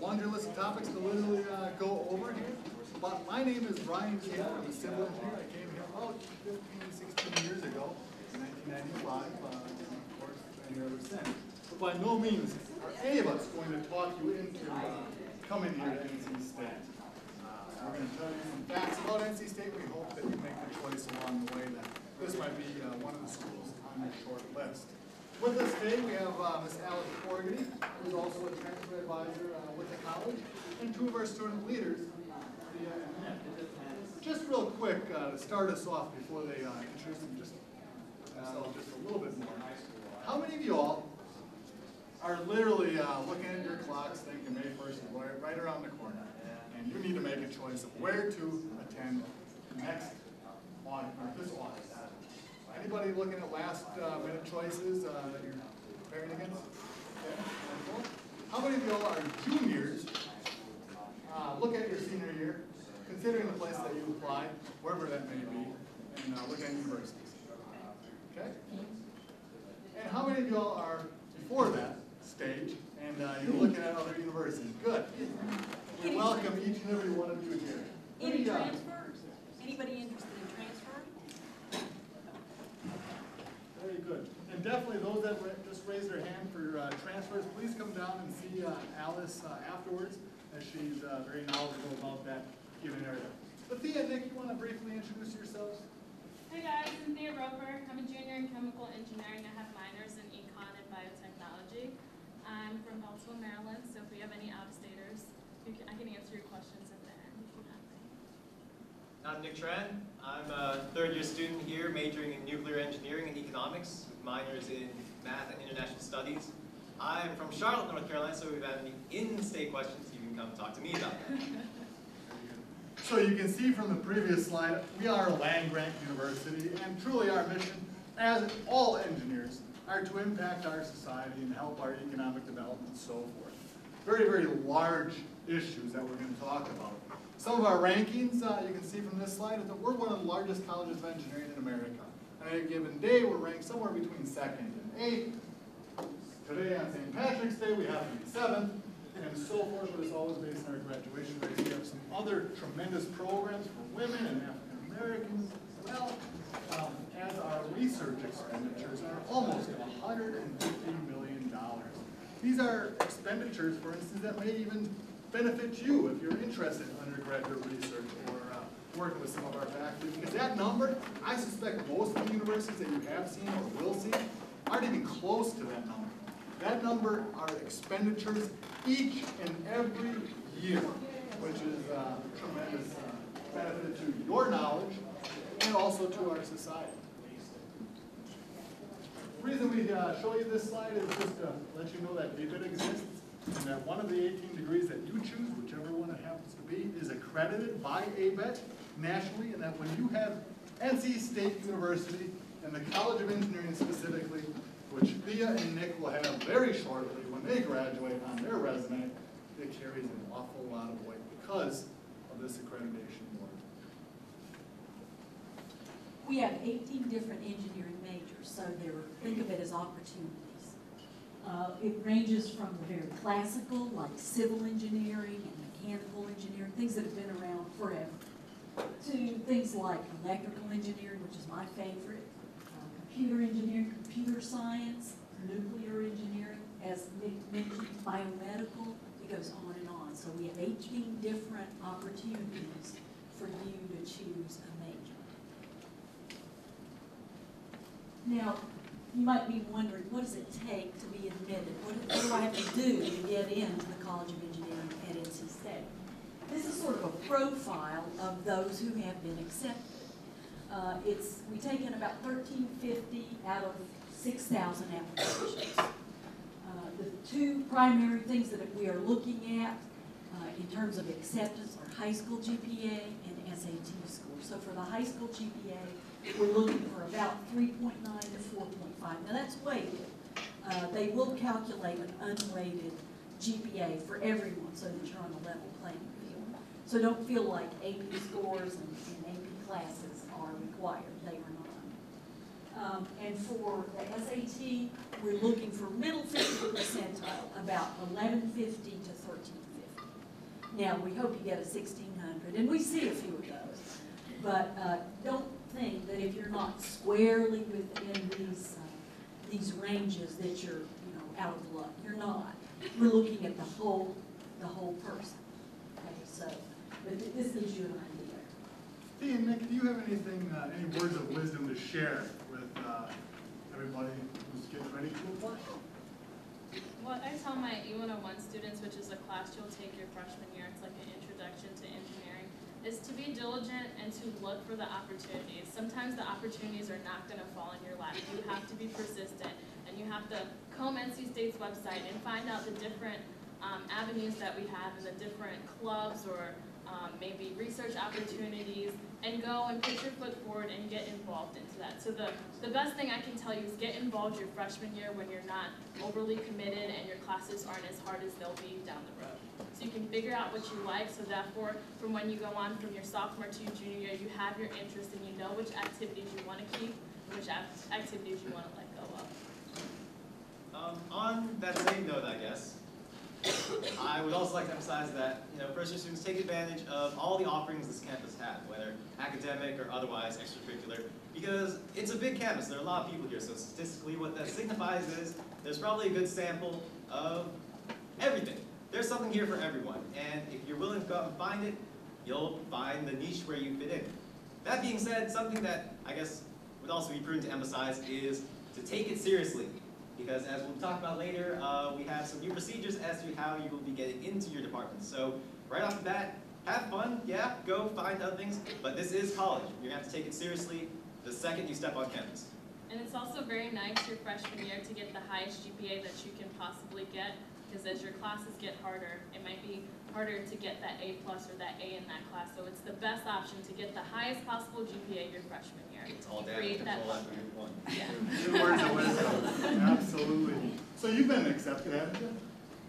laundry list of topics to literally go over here. But my name is Brian Taylor. I'm a civil engineer. I came here about 15, 16 years ago, in 1995. Of course, been here ever since. But by no means are any of us going to talk you into coming here to NC State. We're going to tell you some facts about NC State. We hope that you make the choice along the way that this might be one of the schools on your short list. With us today, we have Ms. Alice Corrigan, who's also a transfer advisor with the college, and two of our student leaders. Just real quick to start us off before they introduce themselves just a little bit more. How many of you all are literally looking at your clocks thinking May 1st is right around the corner, and you need to make a choice of where to attend next August, or this August? Anybody looking at last minute choices that you're comparing against? Okay. How many of y'all are juniors? Look at your senior year, considering the place that you applied, wherever that may be, and look at universities. Okay? And how many of y'all are before that stage, and you're looking at other universities? Good. We welcome each and every one of you here. Any transfers? Anybody interested in transfer? Very good. And definitely those that just raised their hand for transfers, please come down and see Alice afterwards, as she's very knowledgeable about that given area. But Thea, Nick, you want to briefly introduce yourselves? Hey guys, I'm Thea Roper. I'm a junior in chemical engineering. I have minors in econ and biotechnology. I'm from Beltsville, Maryland, so if we have any out-of-staters, I can answer your questions at the end if you have any. I'm Nick Tran. I'm a third-year student here, majoring in nuclear engineering and economics, with minors in math and international studies. I'm from Charlotte, North Carolina, so if you have any in-state questions, you can come talk to me about that. So you can see from the previous slide, we are a land-grant university, and truly our mission, as all engineers, are to impact our society and help our economic development and so forth. Very, very large issues that we're going to talk about. Some of our rankings, you can see from this slide, is that we're one of the largest colleges of engineering in America. On any given day, we're ranked somewhere between 2nd and 8th. Today on St. Patrick's Day, we happen to be 7th, and so forth, but it's always based on our graduation rates. We have some other tremendous programs for women and African Americans as well, as our research expenditures are almost $150 million. These are expenditures, for instance, that may even benefit you if you're interested in undergraduate research or working with some of our faculty, because that number, I suspect most of the universities that you have seen or will see aren't even close to that number. That number are expenditures each and every year, which is a tremendous benefit to your knowledge and also to our society. The reason we show you this slide is just to let you know that ABET exists, and that one of the 18 degrees that you choose, whichever one it happens to be, is accredited by ABET nationally, and that when you have NC State University and the College of Engineering specifically, which Thea and Nick will have very shortly when they graduate on their resume, it carries an awful lot of weight because of this accreditation board. We have 18 different engineering majors, so think of it as opportunities. It ranges from the very classical, like civil engineering and mechanical engineering, things that have been around forever, to things like electrical engineering, which is my favorite, computer engineering, computer science, nuclear engineering, as Nick mentioned, biomedical, it goes on and on. So we have 18 different opportunities for you to choose a major. Now, you might be wondering, what does it take to be admitted? What do I have to do to get into the College of Engineering at NC State? This is sort of a profile of those who have been accepted. We take in about 1,350 out of 6,000 applications. The two primary things that we are looking at in terms of acceptance are high school GPA and SAT score. So for the high school GPA, we're looking for about 3.9 to 4.5. Now that's weighted. They will calculate an unweighted GPA for everyone so that you're on a level playing field. So don't feel like AP scores and AP classes are required. They are not. And for the SAT, we're looking for middle 50th percentile, about 1150 to 1350. Now, we hope you get a 1600, and we see a few of those. But don't think that if you're not squarely within these ranges that you're, out of luck. You're not. We're looking at the whole person. Okay, so, but this gives you an idea. Hey, and Nick, do you have anything, any words of wisdom to share with everybody who's getting ready to apply? What I tell my E101 students, which is a class you'll take your freshman year, it's like an introduction to engineering, is to be diligent and to look for the opportunities. Sometimes the opportunities are not going to fall in your lap. You have to be persistent, and you have to comb NC State's website and find out the different avenues that we have and the different clubs or maybe research opportunities, and go and put your foot forward and get involved into that. So the best thing I can tell you is get involved your freshman year when you're not overly committed and your classes aren't as hard as they'll be down the road. So you can figure out what you like, so therefore from when you go on from your sophomore to your junior year, you have your interest and you know which activities you want to keep and which activities you want to let go of. On that same note, I guess, I would also like to emphasize that first-year students take advantage of all the offerings this campus has, whether academic or otherwise extracurricular, because it's a big campus. There are a lot of people here, so statistically what that signifies is there's probably a good sample of everything. There's something here for everyone, and if you're willing to go out and find it, you'll find the niche where you fit in. That being said, something that I guess would also be prudent to emphasize is to take it seriously. Because as we'll talk about later, we have some new procedures as to how you will be getting into your department. So right off the bat, have fun, yeah, go find other things, but this is college. You're gonna have to take it seriously the second you step on campus. And it's also very nice your freshman year to get the highest GPA that you can possibly get, because as your classes get harder, it might be harder to get that A+ or that A in that class. So it's the best option to get the highest possible GPA your freshman year. It's all down Create to that control after group one. Yeah. Good words of wisdom. Absolutely. So you've been accepted, haven't you?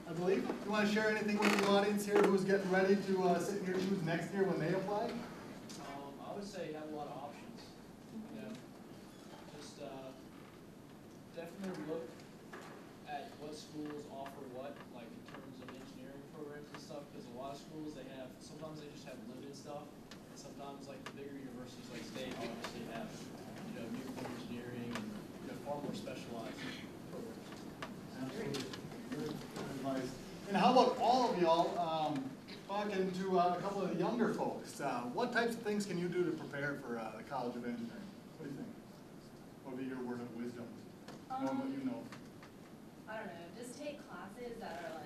I believe. You want to share anything with the audience here who's getting ready to sit in your shoes next year when they apply? I would say you have a lot of options. Just definitely look at what schools offer what, like in terms of engineering programs and stuff, because a lot of schools, sometimes they just have limited stuff, and sometimes like the bigger universities like State obviously have, nuclear engineering and far more specialized programs. Absolutely. Good advice. And how about all of y'all talking to a couple of the younger folks? What types of things can you do to prepare for the College of Engineering? What do you think? What would be your word of wisdom? Knowing what you know. I don't know. Just take classes that are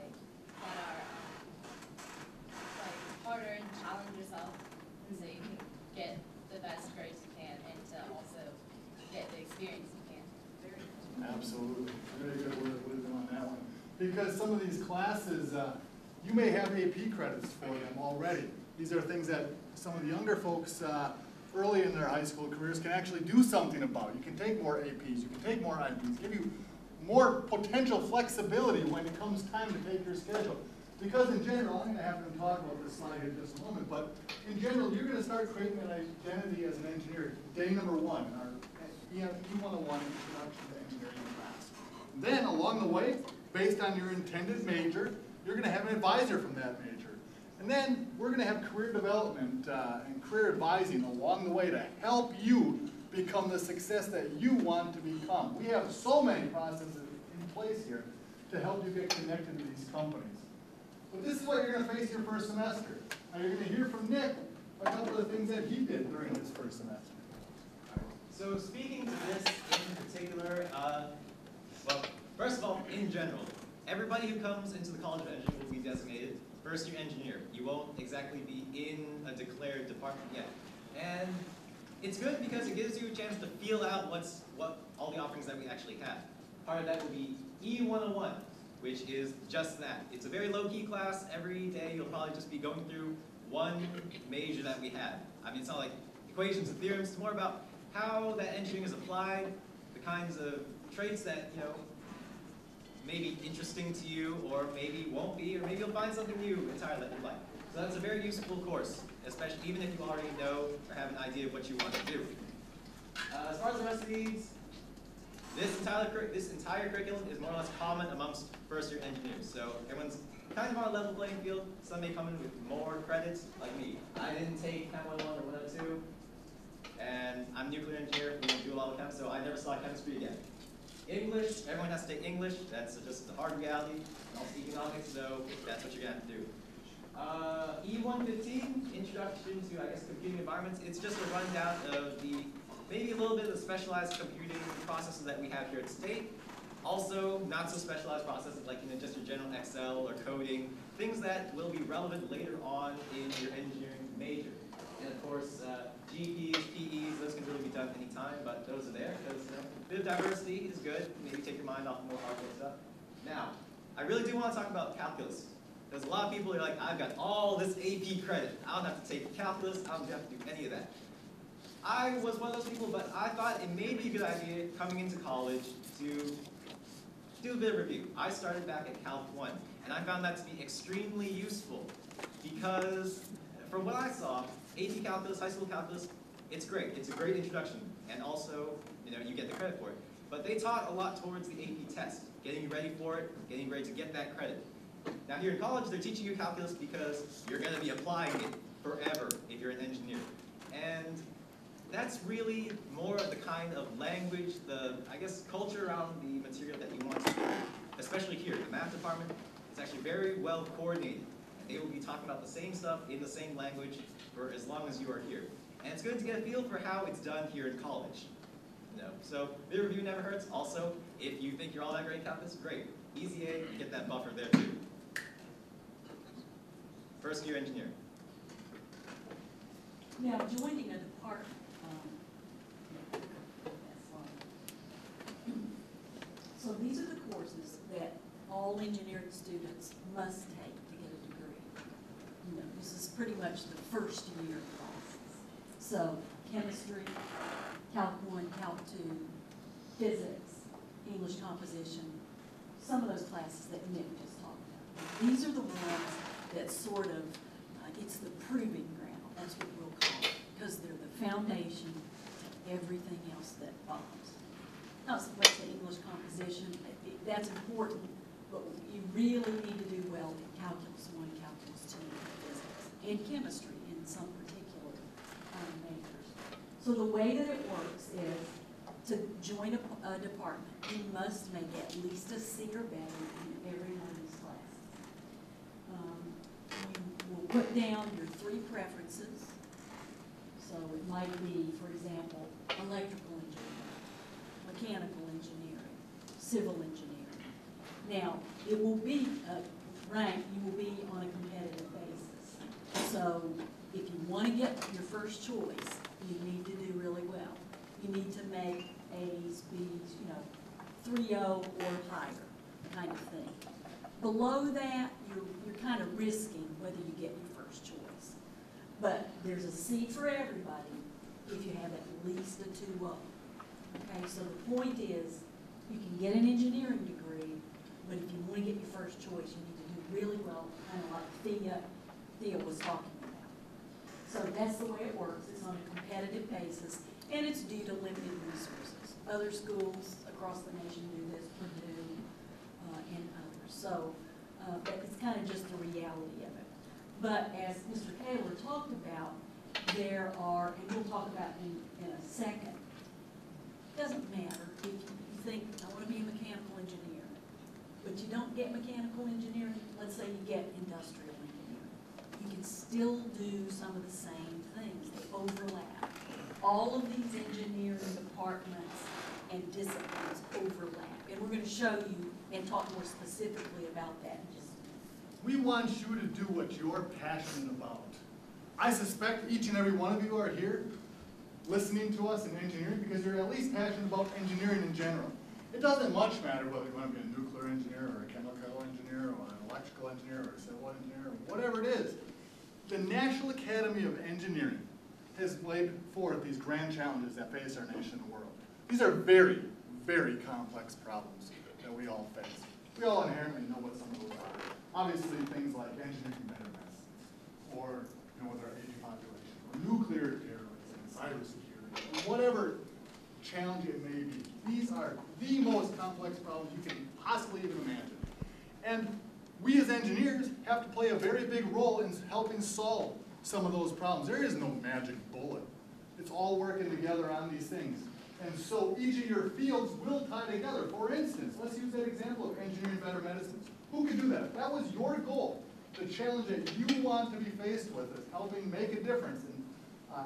harder and challenge yourself, and so you can get the best grades you can, and to also get the experience you can. Absolutely. Very good word of wisdom on that one. Because some of these classes, you may have AP credits for them already. These are things that some of the younger folks early in their high school careers can actually do something about. You can take more APs, you can take more IPs, give you more potential flexibility when it comes time to take your schedule. Because in general, I'm going to have them talk about this slide here in just a moment, but in general, you're going to start creating an identity as an engineer. Day number 1, our E101 Introduction to Engineering class. Then along the way, based on your intended major, you're going to have an advisor from that major. And then we're going to have career development and career advising along the way to help you become the success that you want to become. We have so many processes in place here to help you get connected to these companies. But this is what you're going to face your first semester. Now you're going to hear from Nick a couple of things that he did during his first semester. So speaking to this in particular, well, first of all, in general, everybody who comes into the College of Engineering will be designated first-year engineer. You won't exactly be in a declared department yet. And it's good because it gives you a chance to feel out what all the offerings that we actually have. Part of that will be E101, which is just that. It's a very low-key class. Every day you'll probably just be going through one major that we have. I mean, it's not like equations and theorems. It's more about how that engineering is applied, the kinds of traits that, may be interesting to you, or maybe won't be, or maybe you'll find something new entirely that you like. So that's a very useful course, especially even if you already know or have an idea of what you want to do. As far as the rest of these, this entire curriculum is more or less common amongst first-year engineers. So everyone's kind of on a level playing field. Some may come in with more credits, like me. I didn't take Chem 101 or 102, and I'm a nuclear engineer. We don't do a lot of chem, so I never saw chemistry again. English, everyone has to take English. That's just the hard reality. And also economics, so that's what you're gonna have to do. E115, Introduction to, I guess, Computing Environments. It's just a rundown of maybe a little bit of the specialized computing processes that we have here at State. Also, not so specialized processes like just your general Excel or coding, things that will be relevant later on in your engineering major. And of course, GPs, PEs, those can really be done anytime, but those are there because a bit of diversity is good. Maybe take your mind off more hardcore stuff. Now, I really do want to talk about calculus. Because a lot of people are like, I've got all this AP credit. I don't have to take calculus. I don't have to do any of that. I was one of those people, but I thought it may be a good idea coming into college to do a bit of review. I started back at Calc 1, and I found that to be extremely useful because from what I saw, AP calculus, high school calculus, it's great. It's a great introduction, and also, you get the credit for it. But they taught a lot towards the AP test, getting you ready for it, getting ready to get that credit. Now here in college, they're teaching you calculus because you're going to be applying it forever if you're an engineer. And that's really more of the kind of language, I guess, culture around the material that you want to do. Especially here, the math department is actually very well coordinated. And they will be talking about the same stuff in the same language for as long as you are here. And it's good to get a feel for how it's done here in college. So bit of review never hurts. Also, if you think you're all that great at calculus, great. Easy A, you get that buffer there too. First year engineer. Now, joining a department, so these are the courses that all engineering students must take to get a degree. This is pretty much the first year classes. So, chemistry, Calc 1, Calc 2, physics, English composition, some of those classes that Nick just talked about. These are the ones that sort of, it's the proving ground, that's what we'll call it, because they're the foundation to everything else that follows. Now, let's say English composition, that's important, but you really need to do well in Calculus 1, Calculus 2, physics, and chemistry in some particular majors. So the way that it works is, to join a department, you must make at least a C or better in every one of these classes. You will put down your 3 preferences. So it might be, for example, electrical engineering, mechanical engineering, civil engineering. Now, it will be ranked, you will be on a competitive basis. So if you want to get your first choice, you need to do really well. You need to make A's, B's, 3.0 or higher kind of thing. Below that, you're kind of risking whether you get your first choice. But there's a C for everybody if you have at least a 2.0. Okay, so the point is, you can get an engineering degree, but if you want to get your first choice, you need to do really well, kind of like Thea was talking about. So that's the way it works. It's on a competitive basis, and it's due to limited resources. Other schools across the nation do this, Purdue and others. So it's kind of just the reality of it. But as Mr. Taylor talked about, there are, and we'll talk about in a second, it doesn't matter if you think, I want to be a mechanical engineer, but you don't get mechanical engineering, let's say you get industrial engineering. You can still do some of the same things. They overlap. All of these engineering departments and disciplines overlap. And we're going to show you and talk more specifically about that in just a minute. We want you to do what you're passionate about. I suspect each and every one of you are here listening to us in engineering because you're at least passionate about engineering in general. It doesn't much matter whether you want to be a nuclear engineer or a chemical engineer or an electrical engineer or a civil engineer or whatever it is. The National Academy of Engineering has laid forth these grand challenges that face our nation and world. These are very, very complex problems that we all face. We all inherently know what some of those are. Obviously, things like engineering competitiveness, or with our aging population, or nuclear terrorism, cybersecurity, whatever challenge it may be. These are the most complex problems you can possibly even imagine. And we as engineers play a very big role in helping solve some of those problems. There is no magic bullet. It's all working together on these things. And so each of your fields will tie together. For instance, let's use that example of engineering better medicines. Who could do that? That was your goal. The challenge that you want to be faced with is helping make a difference in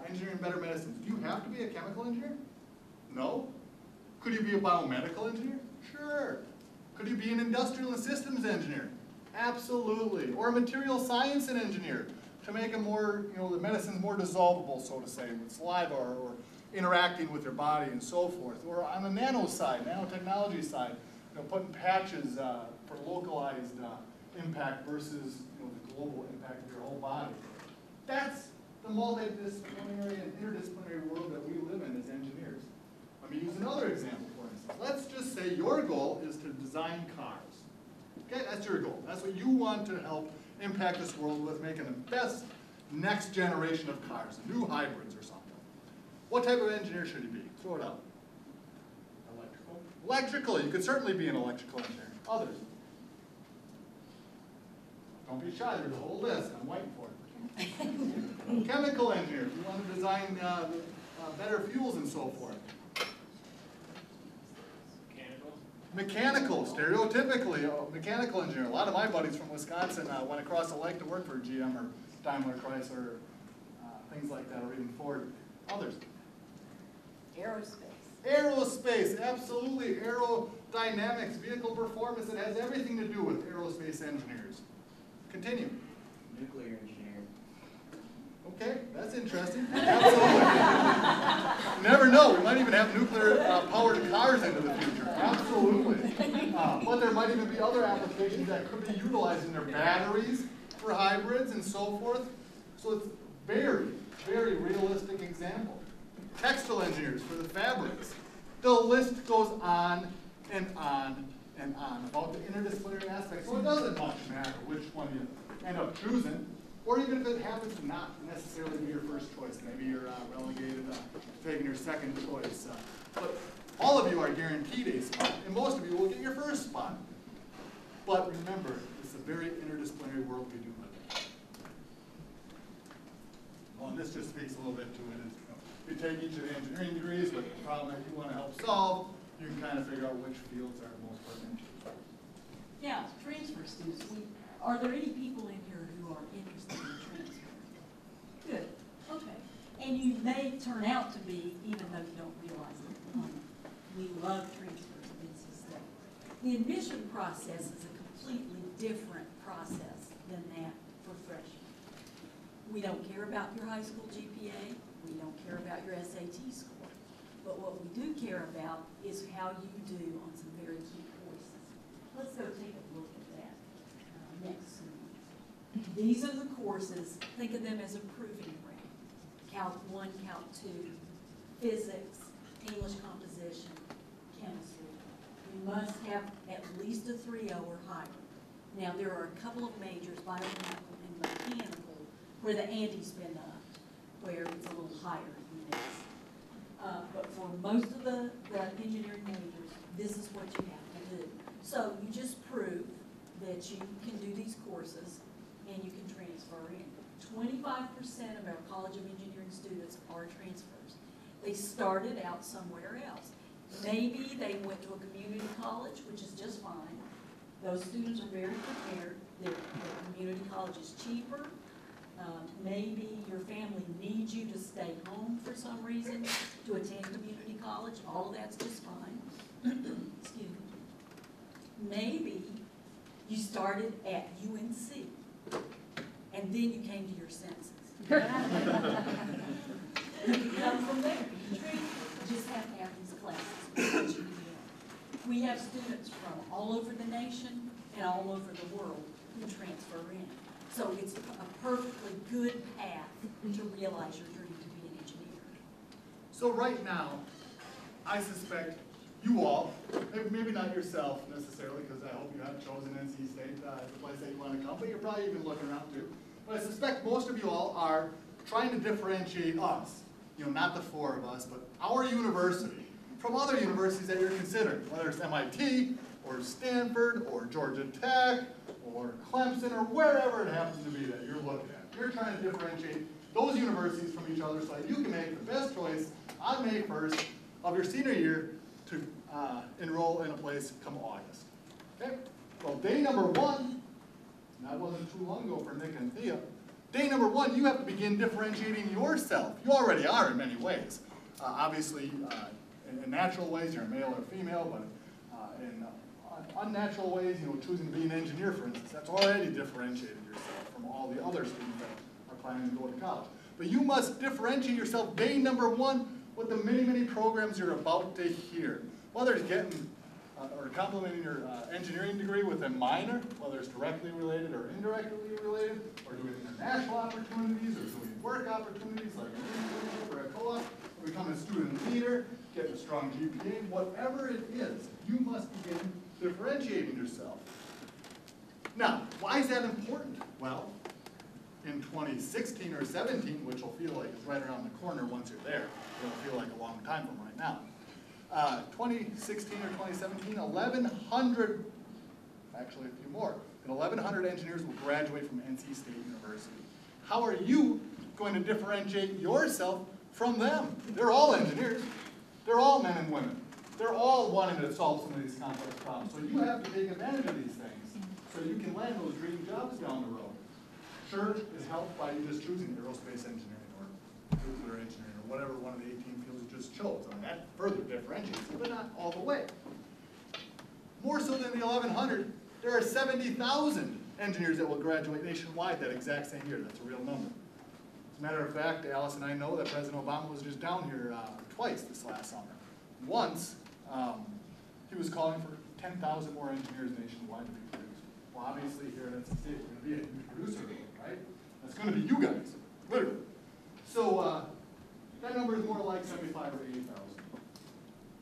engineering better medicines. Do you have to be a chemical engineer? No. Could you be a biomedical engineer? Sure. Could you be an industrial and systems engineer? Absolutely. Or a material science engineer to make it more, the medicines more dissolvable, so to say, with saliva or interacting with your body and so forth. Or on the nano side, nanotechnology side, putting patches for localized impact versus the global impact of your whole body. That's the multidisciplinary and interdisciplinary world that we live in as engineers. Let me use another example, for instance. Let's just say your goal is to design cars. Okay, that's your goal. That's what you want to help impact this world with, making the best next generation of cars, new hybrids or something. What type of engineer should you be? Throw it out. Electrical. Electrical. You could certainly be an electrical engineer. Others. Don't be shy. There's a whole list. I'm waiting for it. Chemical engineer. You want to design better fuels and so forth. Mechanical, stereotypically, a mechanical engineer. A lot of my buddies from Wisconsin went across the lake to work for GM or Daimler Chrysler, things like that, or even Ford. Others. Aerospace. Aerospace, absolutely. Aerodynamics, vehicle performance, it has everything to do with aerospace engineers. Continue. Nuclear engineer. Okay, that's interesting. Absolutely. You never know. We might even have nuclear-powered cars into the future. Absolutely. But there might even be other applications that could be utilizing their batteries for hybrids and so forth. So it's very, very realistic example. Textile engineers for the fabrics. The list goes on and on and on about the interdisciplinary aspects. So it doesn't much matter which one you end up choosing. Or even if it happens to not necessarily be your first choice, maybe you're relegated taking your second choice. But all of you are guaranteed a spot, and most of you will get your first spot. But remember, it's a very interdisciplinary world we do live in. Well, and this just speaks a little bit to it. You take each of the engineering degrees with the problem that you want to help solve, you can kind of figure out which fields are most pertinent. Now, transfer students, are there any people in here who are interested in transfer? Good, okay. And you may turn out to be, even though you don't realize it. We love transfers at NC State. The admission process is a completely different process than that for freshmen. We don't care about your high school GPA. We don't care about your SAT score. But what we do care about is how you do on some very key courses. Let's go take a look at that next slide. These are the courses, think of them as a proving ground. Calc 1, Calc 2, physics, English composition, chemistry. You must have at least a 3.0 or higher. Now there are a couple of majors, biomedical and mechanical, where the ante's been up, where it's a little higher than this. But for most of the engineering majors, this is what you have to do. So you just prove that you can do these courses and you can transfer in. 25% of our College of Engineering students are transfers. They started out somewhere else. Maybe they went to a community college, which is just fine. Those students are very prepared. Their community college is cheaper. Maybe your family needs you to stay home for some reason to attend community college. All of that's just fine. Excuse me. Maybe you started at UNC and then you came to your senses. You can come from there. You just have to have these classes. We have students from all over the nation and all over the world who transfer in. So it's a perfectly good path to realize your dream to be an engineer. So right now, I suspect you all, maybe not yourself necessarily, because I hope you haven't chosen NC State as the place that you want to come, but you're probably even looking around too. But I suspect most of you all are trying to differentiate us, not the four of us, but our university, from other universities that you're considering, whether it's MIT, or Stanford, or Georgia Tech, or Clemson or wherever it happens to be that you're looking at. You're trying to differentiate those universities from each other so that you can make the best choice on May 1st of your senior year to enroll in a place come August. Okay? Well, day number one, and that wasn't too long ago for Nick and Thea, day number one, you have to begin differentiating yourself. You already are in many ways. Obviously, in natural ways, you're a male or female, but in unnatural ways, choosing to be an engineer, for instance, that's already differentiated yourself from all the other students that are planning to go to college. But you must differentiate yourself day number one with the many, many programs you're about to hear. Whether it's getting or complementing your engineering degree with a minor, whether it's directly related or indirectly related, or doing international opportunities, or doing work opportunities like an internship or a co-op, or becoming a student leader, getting a strong GPA, whatever it is, you must begin differentiating yourself. Now, why is that important? Well, in 2016 or 17, which will feel like it's right around the corner once you're there, it'll feel like a long time from right now. 2016 or 2017, 1,100, actually a few more, and 1,100 engineers will graduate from NC State University. How are you going to differentiate yourself from them? They're all engineers. They're all men and women. They're all wanting to solve some of these complex problems. So you have to take advantage of these things so you can land those dream jobs down the road. Sure, is helped by you just choosing aerospace engineering or nuclear engineering or whatever one of the 18 fields you just chose. I mean, that further differentiates you, but not all the way. More so than the 1,100, there are 70,000 engineers that will graduate nationwide that exact same year. That's a real number. As a matter of fact, Alice and I know that President Obama was just down here twice this last summer. Once, he was calling for 10,000 more engineers nationwide to be produced. Well, obviously here at NC State, we're going to be a huge producer, right? That's going to be you guys, literally. So that number is more like 75 or 80,000.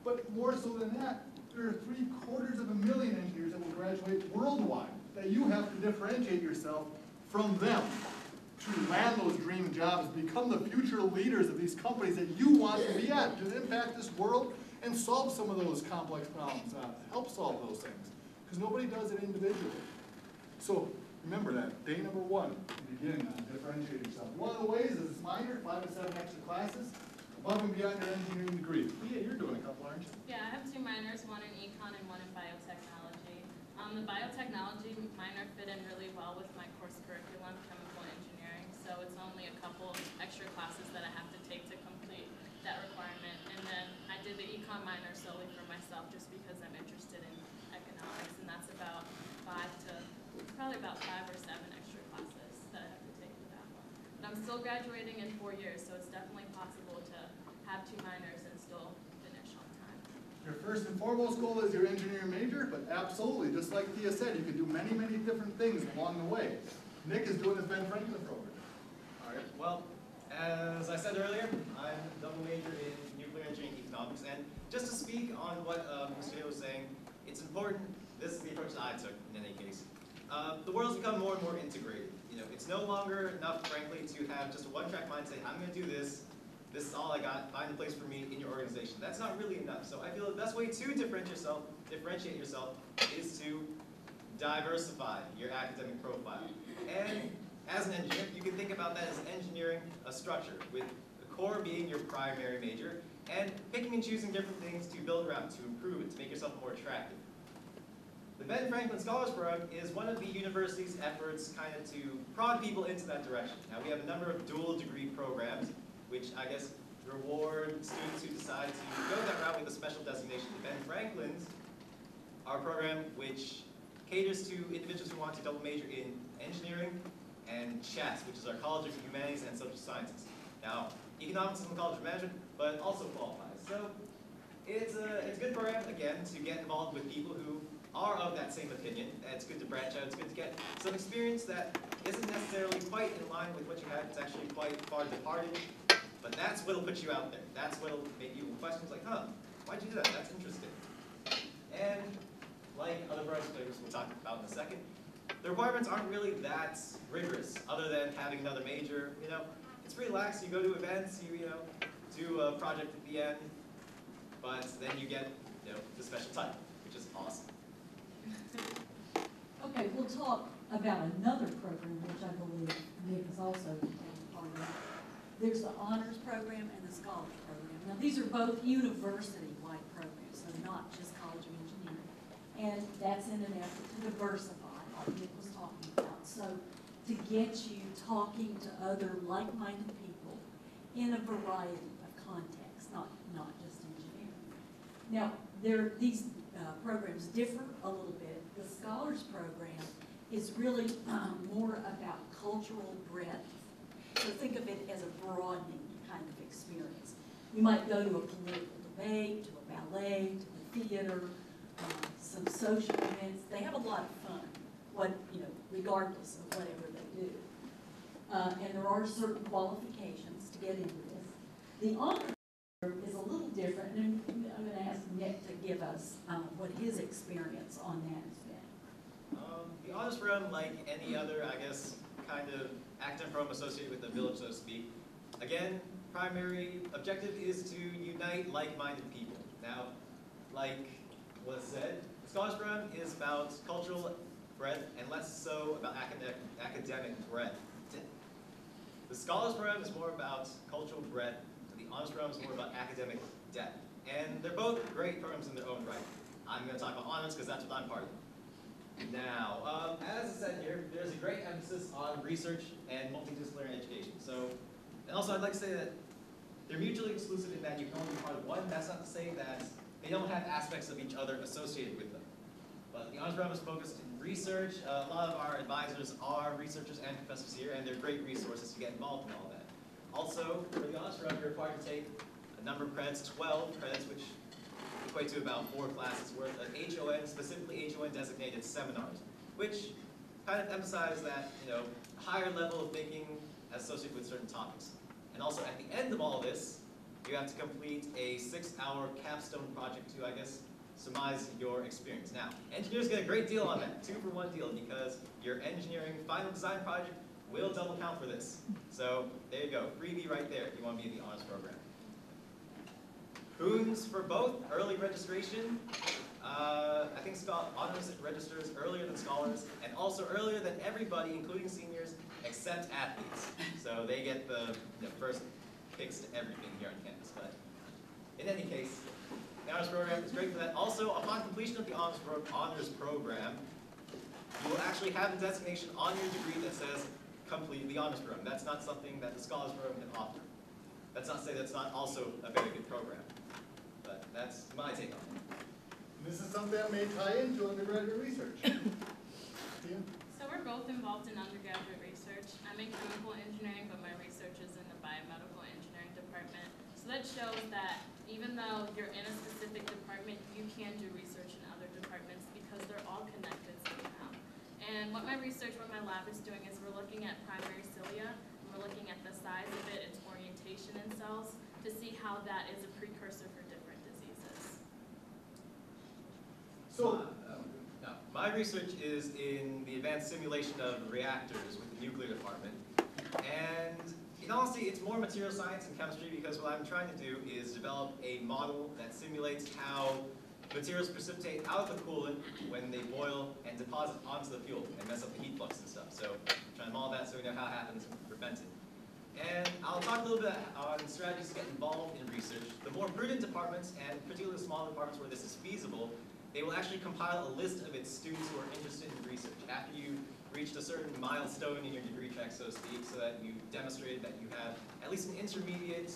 But more so than that, there are 750,000 engineers that will graduate worldwide, that you have to differentiate yourself from them to land those dream jobs, become the future leaders of these companies that you want to be at, to impact this world and solve some of those complex problems, help solve those things, because nobody does it individually. So remember that, day number one, you begin differentiating yourself. One of the ways is minor, 5 to 7 extra classes, above and beyond your engineering degree. Yeah, you're doing a couple, aren't you? Yeah, I have 2 minors, one in econ and one in biotechnology. The biotechnology minor fit in really well with my course curriculum, chemical engineering, so it's only a couple extra classes that I have to take to complete that requirement. And then I did the econ minor solely for myself just because I'm interested in economics, and that's about 5 or 7 extra classes that I have to take for that one. But I'm still graduating in 4 years, so it's definitely possible to have 2 minors and still finish on time. Your first and foremost goal is your engineering major, but absolutely, just like Thea said, you can do many, many different things along the way. Nick is doing his Ben Franklin program. All right, well, as I said earlier, I'm a double major in nuclear engineering and economics, and just to speak on what Mr. Hill was saying, it's important, this is the approach that I took in any case. The world's become more and more integrated. It's no longer enough, frankly, to have just a one-track mind, say, I'm going to do this, this is all I got, find a place for me in your organization. That's not really enough. So I feel the best way to differentiate yourself is to diversify your academic profile. And as an engineer, you can think about that as engineering a structure, with the core being your primary major, and picking and choosing different things to build around, to improve it, to make yourself more attractive. The Ben Franklin Scholars Program is one of the university's efforts kind of to prod people into that direction. Now we have a number of dual degree programs, which I guess reward students who decide to go that route with a special designation. The Ben Franklin's, our program which caters to individuals who want to double major in engineering and CHAS, which is our College of Humanities and Social Sciences. Now, economics is in the College of Management, but also qualifies. So it's a good program, again, to get involved with people who are of that same opinion. It's good to branch out. It's good to get some experience that isn't necessarily quite in line with what you had. It's actually quite far departed. But that's what'll put you out there. That's what'll make you questions like, why'd you do that? That's interesting. And like other programs we'll talk about in a second, the requirements aren't really that rigorous, other than having another major. It's relaxed. You go to events. You do a project at the end, but then you get the special title, which is awesome. Okay, we'll talk about another program, which I believe Nick is also part of. There's the honors program and the scholars program. Now, these are both university-wide programs, so not just College of Engineering. And that's in an effort to diversify, like Nick was talking about. So to get you talking to other like-minded people in a variety of contexts, not just engineering. Now, these programs differ a little bit. The scholars program is really more about cultural breadth. So think of it as a broadening kind of experience. You might go to a political debate, to a ballet, to the theater, some social events. They have a lot of fun, regardless of whatever they do. And there are certain qualifications to get into this. The honors program is a little different, and I'm going to ask Nick to give us what his experience on that has been. The honors program, like any other, I guess, kind of academic program associated with the village, so to speak, again, primary objective is to unite like-minded people. Now, like was said, the scholars program is about cultural breadth and less so about academic breadth. The scholars program is more about cultural breadth, the honors program is more about academic depth. And they're both great programs in their own right. I'm going to talk about honors because that's what I'm part of. Now, as I said here, there's a great emphasis on research and multidisciplinary education. So, and also I'd like to say that they're mutually exclusive in that you can only be part of one. That's not to say that they don't have aspects of each other associated with them. But the honors program is focused in research. A lot of our advisors are researchers and professors here, and they're great resources to get involved in all that. Also, for the honors program, you're required to take a number of credits, 12 credits, which equate to about 4 classes worth of HON, specifically HON designated seminars, which kind of emphasize that, higher level of thinking associated with certain topics. And also at the end of all this, you have to complete a 6-hour capstone project to, I guess, surmise your experience. Now, engineers get a great deal on that, 2-for-1 deal, because your engineering final design project will double count for this. So there you go, freebie right there if you want to be in the honors program. Boons for both, early registration. I think honors registers earlier than scholars, and also earlier than everybody, including seniors, except athletes. So they get the first picks to everything here on campus. But in any case, the honors program is great for that. Also, upon completion of the honors program, you will actually have a designation on your degree that says complete the honors program. That's not something that the scholars program can offer. That's not to say that's not also a very good program. But that's my take on it. This is something that may tie into undergraduate research. Tia? So we're both involved in undergraduate research. I'm in chemical engineering, but my research is in the biomedical engineering department. So that shows that even though you're in a specific department, you can do research in other departments because they're all connected somehow. And what my lab is doing is we're looking at primary cilia, and we're looking at the size of it, its orientation in cells, to see how that is a precursor for different diseases. So, my research is in the advanced simulation of reactors with the nuclear department. And in honesty, it's more material science and chemistry because what I'm trying to do is develop a model that simulates how materials precipitate out of the coolant when they boil and deposit onto the fuel and mess up the heat flux and stuff. So I'm trying to model that so we know how it happens and prevent it. And I'll talk a little bit on strategies to get involved in research. The more prudent departments, and particularly smaller departments where this is feasible, they will actually compile a list of its students who are interested in research. After you reached a certain milestone in your degree track, so to speak, so that you demonstrated that you have at least an intermediate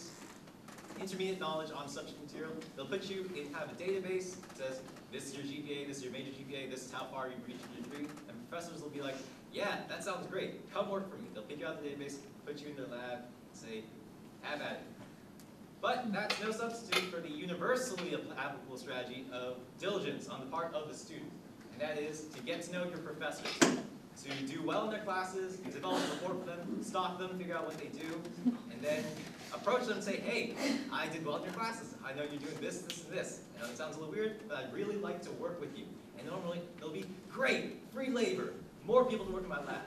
knowledge on subject material, they'll put you in kind of a database that says, this is your GPA, this is your major GPA, this is how far you've reached your degree, and professors will be like, yeah, that sounds great, come work for me. They'll pick you out of the database, put you in their lab, and say, have at it. But that's no substitute for the universally applicable strategy of diligence on the part of the student. And that is to get to know your professors, to do well in their classes, develop rapport for them, stalk them, figure out what they do, and then approach them and say, hey, I did well in your classes. I know you're doing this, this, and this. I know it sounds a little weird, but I'd really like to work with you. And normally, they'll be, great, free labor, more people to work in my lab.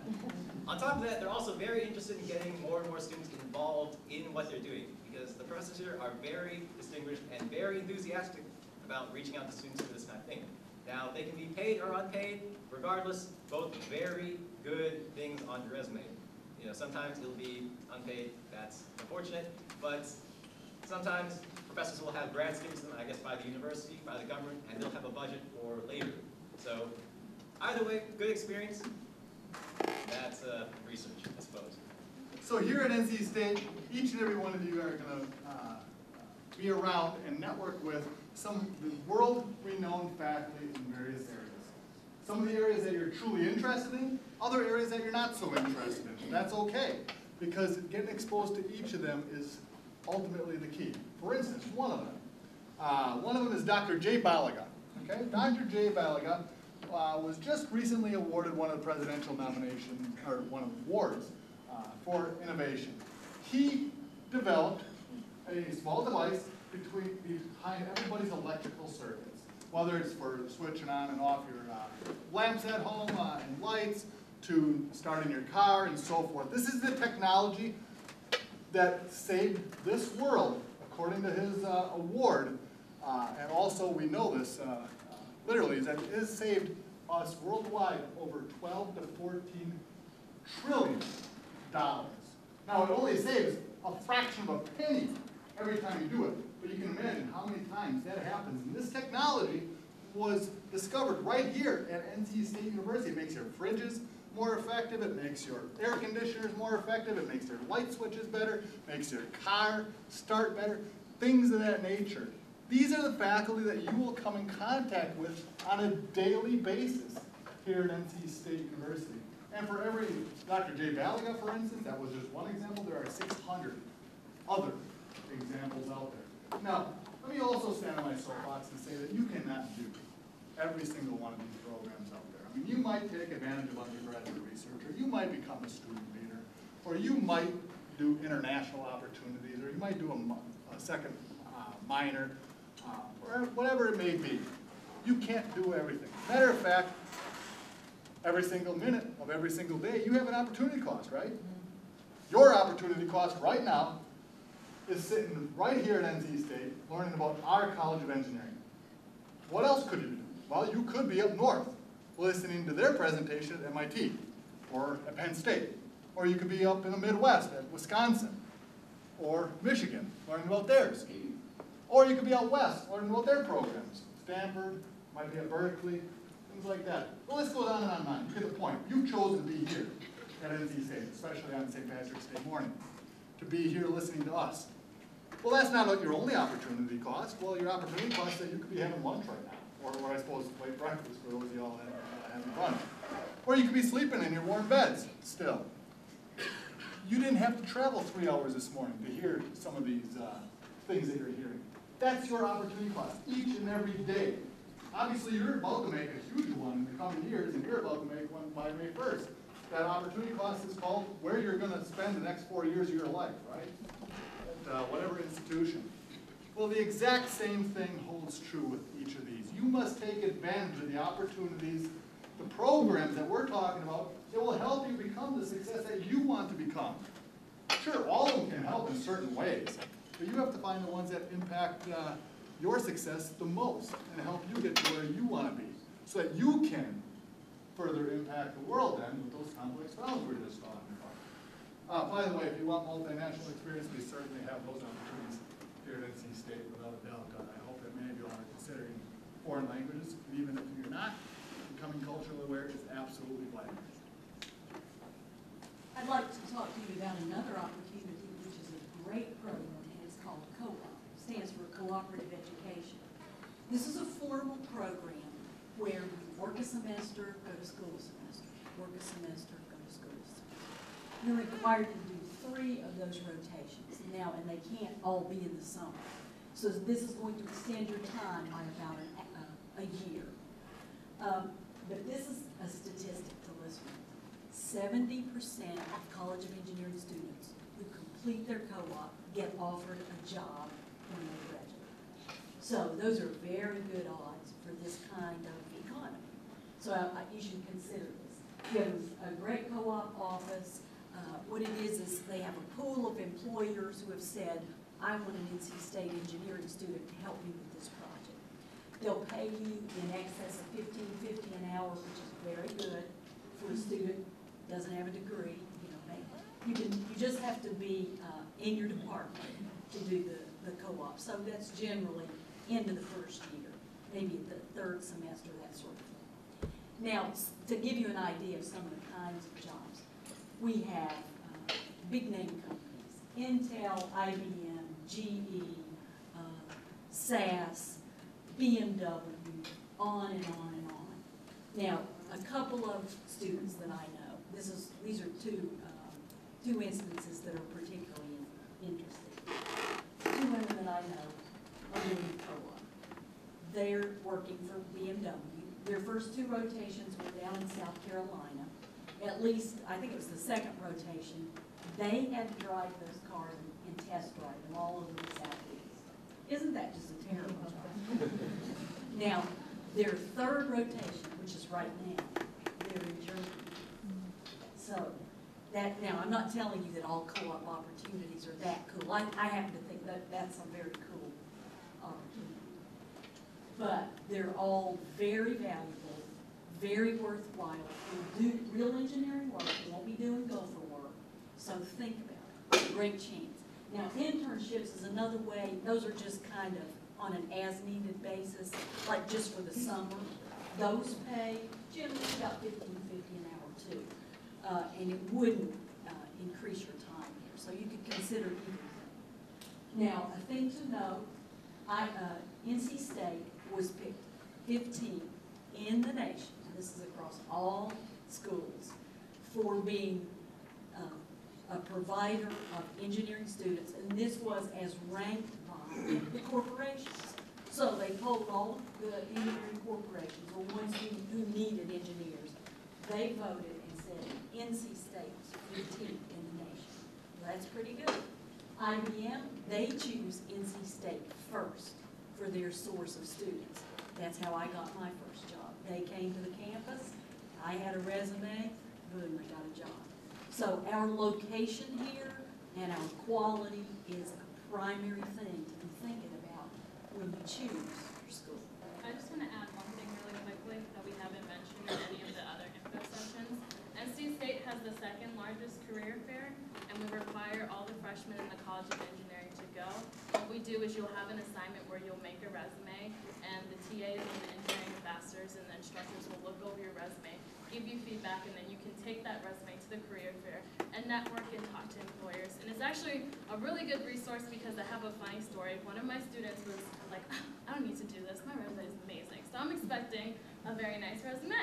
On top of that, they're also very interested in getting more and more students involved in what they're doing, because the professors here are very distinguished and very enthusiastic about reaching out to students for this kind of thing. Now, they can be paid or unpaid, regardless, both very good things on your resume. You know, sometimes it'll be unpaid, that's unfortunate, but sometimes professors will have grants given to them, I guess, by the university, by the government, and they'll have a budget for labor. So, either way, good experience. That's research, I suppose. So here at NC State, each and every one of you are going to be around and network with some of the world-renowned faculty in various areas. Some of the areas that you're truly interested in, other areas that you're not so interested in. That's okay, because getting exposed to each of them is ultimately the key. For instance, one of them is Dr. Jay Balaga. Okay? Dr. Jay Balaga was just recently awarded one of the presidential nominations, or one of the awards for innovation. He developed a small device behind everybody's electrical circuits, whether it's for switching on and off your lamps at home and lights, to starting your car and so forth. This is the technology that saved this world, according to his award, and also we know this literally, is that it has saved us worldwide over 12 to 14 trillion dollars. Now it only saves a fraction of a penny every time you do it, but you can imagine how many times that happens. And this technology was discovered right here at NC State University. It makes your fridges more effective, it makes your air conditioners more effective, it makes your light switches better, makes your car start better, things of that nature. These are the faculty that you will come in contact with on a daily basis here at NC State University. And for every Dr. Jay Balaga, for instance, that was just one example, there are 600 other examples out there. Now, let me also stand on my soapbox and say that you cannot do every single one of these programs out there. I mean, you might take advantage of undergraduate research, or you might become a student leader, or you might do international opportunities, or you might do a second minor, or whatever it may be. You can't do everything. Matter of fact, every single minute of every single day, you have an opportunity cost, right? Your opportunity cost right now is sitting right here at NC State learning about our College of Engineering. What else could you do? Well, you could be up north listening to their presentation at MIT or at Penn State. Or you could be up in the Midwest at Wisconsin or Michigan learning about theirs. Or you could be out west learning about their programs. Stanford, might be at Berkeley, things like that. The list goes on and on and on. You get the point. You've chosen to be here at NC State, especially on St. Patrick's Day morning, to be here listening to us. Well, that's not your only opportunity cost. Well, your opportunity cost is that you could be having lunch right now, or I suppose late breakfast for those of y'all that haven't run. Or you could be sleeping in your warm beds still. You didn't have to travel 3 hours this morning to hear some of these things that you're hearing. That's your opportunity cost each and every day. Obviously, you're about to make a huge one in the coming years, and you're about to make one by May 1st. That opportunity cost is called where you're going to spend the next 4 years of your life, right? At whatever institution. Well, the exact same thing holds true with each of these. You must take advantage of the opportunities, the programs that we're talking about that will help you become the success that you want to become. Sure, all of them can help in certain ways, but you have to find the ones that impact your success the most and help you get to where you want to be so that you can further impact the world then with those complex problems we were just talking about. By the way, if you want multinational experience, we certainly have those opportunities here at NC State without a doubt. I hope that many of you are considering foreign languages, and even if you're not, becoming culturally aware is absolutely vital. I'd like to talk to you about another opportunity, which is a great program, and it's called Co-op. It stands for Cooperative Education. This is a formal program where you work a semester, go to school a semester, work a semester, go to school a semester. You're required to do 3 of those rotations now, and they can't all be in the summer. So this is going to extend your time by about a year. But this is a statistic to listen to. 70% of College of Engineering students who complete their co-op get offered a job when they graduate. So those are very good odds for this kind of economy. So you should consider this. You have a great co-op office. What it is they have a pool of employers who have said, I want an NC State engineering student to help me with this project. They'll pay you in excess of $15.50 an hour, which is very good for a student, doesn't have a degree, you know, you just have to be in your department to do the co-op. So that's generally into the first year, maybe the third semester, that sort of thing. Now, to give you an idea of some of the kinds of jobs, we have big name companies, Intel, IBM, GE, SAS, BMW, on and on and on. Now, a couple of students that I know, these are two instances that are particularly interesting. Two women that I know are doing co-op. They're working for BMW. Their first two rotations were down in South Carolina. At least, I think it was the second rotation, they had to drive those cars and test drive them all over the Southeast. Isn't that just a terrible job? Now, their third rotation, which is right now, they're in Germany. So, now, I'm not telling you that all co-op opportunities are that cool. I happen to think that that's a very cool opportunity. But they're all very valuable, very worthwhile. You'll do real engineering work. You won't be doing gopher work. So think about it. Great chance. Now, internships is another way. Those are just kind of on an as-needed basis, like just for the summer. Those pay generally about $15.50 an hour too. And it wouldn't increase your time here. So you could consider either thing. Now, a thing to note, NC State was picked 15th in the nation, and this is across all schools, for being a provider of engineering students, and this was as ranked by the corporations. So they polled all the engineering corporations, or ones who needed engineers. They voted and said NC State was 15th in the nation. Well, that's pretty good. IBM, they choose NC State first for their source of students. That's how I got my first job. They came to the campus, I had a resume, boom, I got a job. So our location here and our quality is a primary thing to be thinking about when you choose your school. I just want to add one thing really quickly that we haven't mentioned in any of the other info sessions. NC State has the second largest career fair, and we require all the freshmen in the College of Engineering to go. What we do is you'll have an assignment where you'll make a resume, and the TAs and the engineering ambassadors and the instructors will look over your resume, give you feedback, and then you can take that resume to the career fair and network and talk to employers. And it's actually a really good resource because I have a funny story. One of my students was like, I don't need to do this, my resume is amazing. So I'm expecting a very nice resume,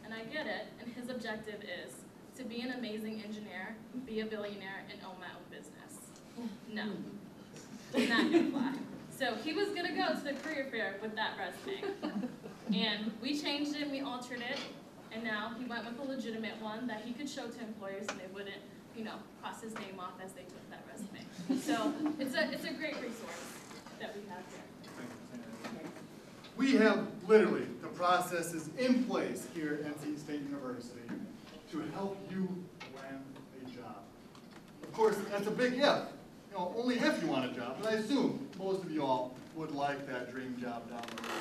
and I get it, and his objective is to be an amazing engineer, be a billionaire, and own my own business. No, not gonna fly. So he was gonna go to the career fair with that resume. And we changed it, we altered it, and now he went with a legitimate one that he could show to employers and they wouldn't, cross his name off as they took that resume. So it's a great resource that we have here. We have literally the processes in place here at NC State University to help you land a job. Of course, that's a big if. Only if you want a job, but I assume most of you all would like that dream job down the road.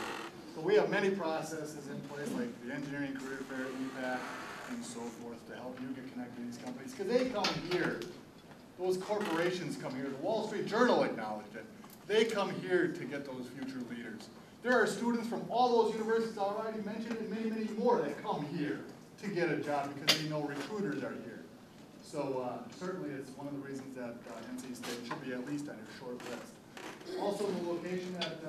So we have many processes in place, like the Engineering Career Fair, EPAC, and so forth, to help you get connected to these companies. Because they come here, those corporations come here. The Wall Street Journal acknowledged it. They come here to get those future leaders. There are students from all those universities I already mentioned, and many, many more that come here to get a job because they know recruiters are here. So certainly it's one of the reasons that NC State should be at least on your short list. Also the location that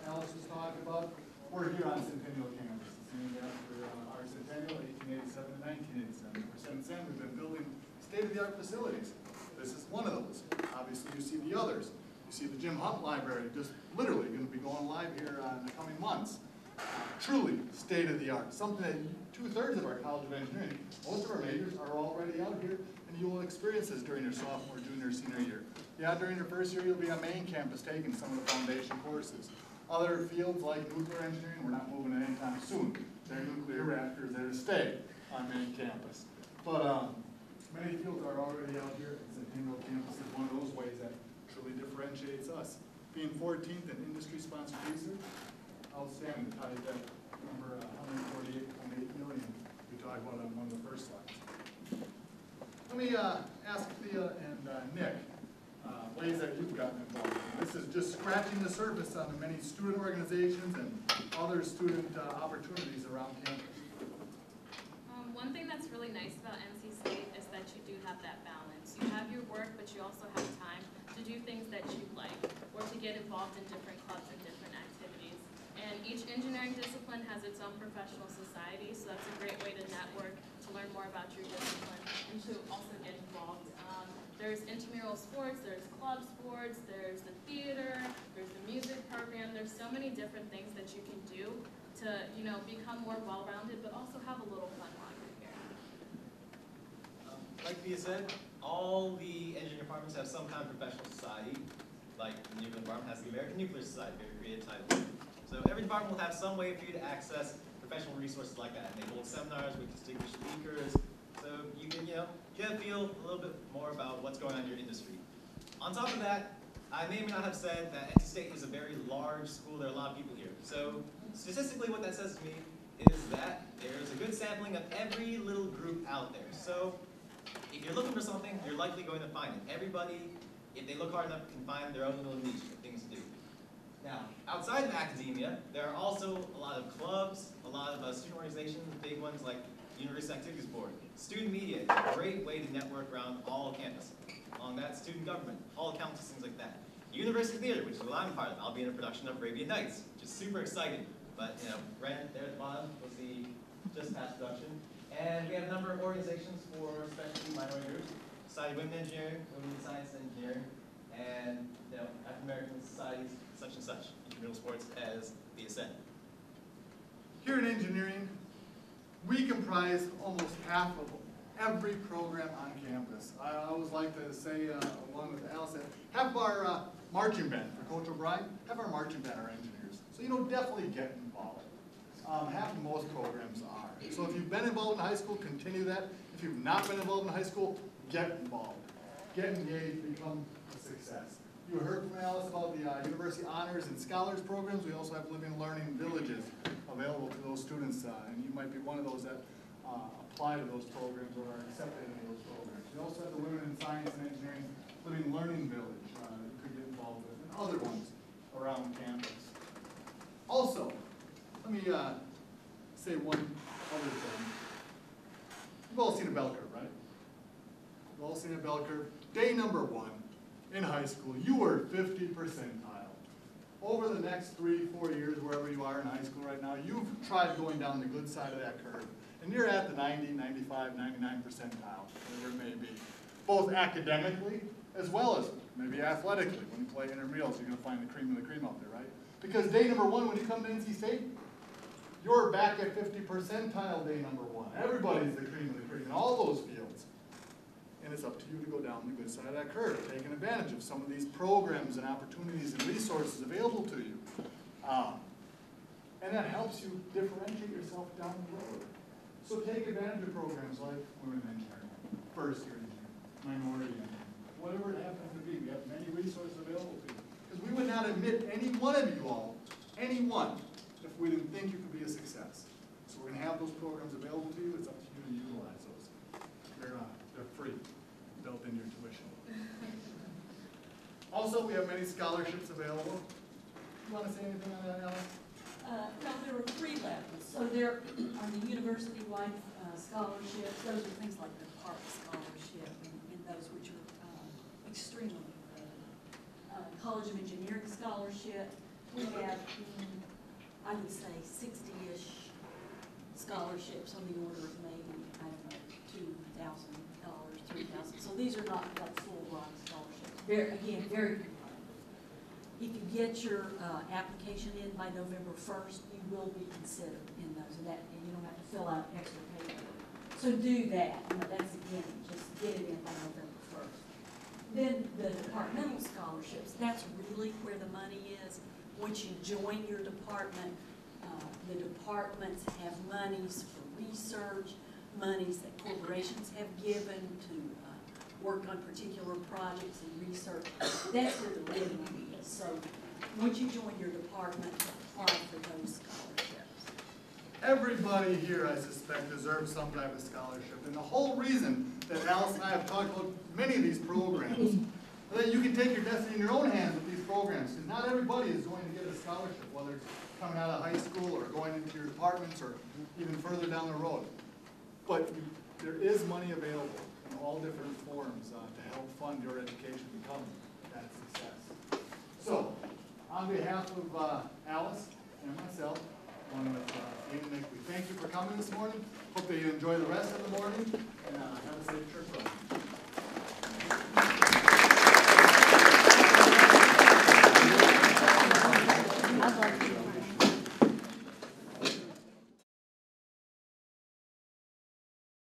Alice was talking about, we're here on Centennial campus. It's named after our Centennial, 1887 to 1987. Ever since then, we've been building state-of-the-art facilities. This is one of those. Obviously, you see the others. You see the Jim Hunt Library, just literally going to be going live here in the coming months. Truly state-of-the-art, something that 2/3 of our College of Engineering, most of our majors are already out here, and you will experience this during your sophomore, junior, senior year. Yeah, during your first year, you'll be on main campus taking some of the foundation courses. Other fields like nuclear engineering, we're not moving it anytime soon. They're nuclear reactors there to stay on main campus. But many fields are already out here. Centennial campus is one of those ways that truly differentiates us. Being 14th in industry-sponsored research, outstanding, tied to that number 148.8 million we talked about on one of the first slides. Let me ask Thea and Nick ways that you've gotten involved. This is just scratching the surface on the many student organizations and other student opportunities around campus. One thing that's really nice about NC State is that you do have that balance. You have your work, but you also have time to do things that you like, or to get involved in different clubs and different activities. And each engineering discipline has its own professional society, so that's a great way to network, to learn more about your discipline, and to also get involved. There's intramural sports, there's club sports, there's the theater, there's the music program. There's so many different things that you can do to, become more well-rounded, but also have a little fun while you're here. Like Thea said, all the engineering departments have some kind of professional society. Like the nuclear department has the American Nuclear Society, very creative title. So every department will have some way for you to access professional resources like that. They hold seminars with distinguished speakers, so you can, get a feel a little bit more about what's going on in your industry. On top of that, I may or may not have said that NC State is a very large school. There are a lot of people here. So statistically, what that says to me is that there's a good sampling of every little group out there. So if you're looking for something, you're likely going to find it. Everybody, if they look hard enough, can find their own little niche of things to do. Now, outside of academia, there are also a lot of clubs, a lot of student organizations, big ones like University Activities Board, student media, a great way to network around all campus. Along that, student government, hall councils, things like that. University theater, which is what I'm part of. I'll be in a production of Arabian Nights, which is super exciting. But right there at the bottom was the just past production. And we have a number of organizations for especially minority groups: Society of Women in Engineering, Women in Science and Engineering, and African American societies, such and such. Intramural sports, as Thea said. Here in engineering, we comprise almost half of every program on campus. I always like to say, along with Alice, that half of our marching band, for Coach O'Brien, half our marching band are engineers. So, definitely get involved. Half of most programs are. So if you've been involved in high school, continue that. If you've not been involved in high school, get involved. Get engaged, become a success. You heard from Alice about the University Honors and Scholars programs. We also have Living Learning Villages available to those students, and you might be one of those that apply to those programs or are accepted in those programs. We also have the Women in Science and Engineering Living Learning Village that you could get involved with, and other ones around campus. Also, let me say one other thing. You've all seen a bell curve, right? You've all seen a bell curve. Day number 1 in high school, you were 50 percentile. Over the next 3-4 years, wherever you are in high school right now, you've tried going down the good side of that curve. And you're at the 90, 95, 99 percentile, whatever it may be. Both academically, as well as maybe athletically. When you play intramurals, you're going to find the cream of the cream out there, right? Because day number 1, when you come to NC State, you're back at 50 percentile day number 1. Everybody's the cream of the cream in all those fields. And it's up to you to go down the good side of that curve, taking advantage of some of these programs and opportunities and resources available to you. And that helps you differentiate yourself down the road. So take advantage of programs like Women in Engineering, First Year Engineering, Minority Engineering, whatever it happens to be. We have many resources available to you. Because we would not admit any one of you all, any one, if we didn't think you could be a success. So we're going to have those programs available to you. It's up to you to utilize those. They're free, built in your tuition. Also, we have many scholarships available. You want to say anything on that, Alice? No, there are 3 levels. So there are the university-wide scholarships. Those are things like the Park Scholarship and those which are extremely College of Engineering Scholarship. We have, I would say, 60-ish scholarships on the order of maybe, I don't know, $2,000, $3,000. So these are not like full-ride scholarships. Again, very competitive. If you get your application in by November 1st, you will be considered in those, and you don't have to fill out extra paperwork. So do that. That's again, just get it in by November 1st. Then the departmental scholarships, that's really where the money is. Once you join your department, the departments have monies for research, monies that corporations have given to work on particular projects and research. That's where the real money is. So once you join your department, apply for those scholarships? Everybody here, I suspect, deserves some type of scholarship. And the whole reason that Alice and I have talked about many of these programs, that you can take your destiny in your own hands with these programs. Because not everybody is going to get a scholarship, whether it's coming out of high school or going into your departments or even further down the road. But there is money available in all different forms to help fund your education become that success. So, on behalf of Alice and myself, along with Ian and Nick, we thank you for coming this morning. Hope that you enjoy the rest of the morning and have a safe trip home.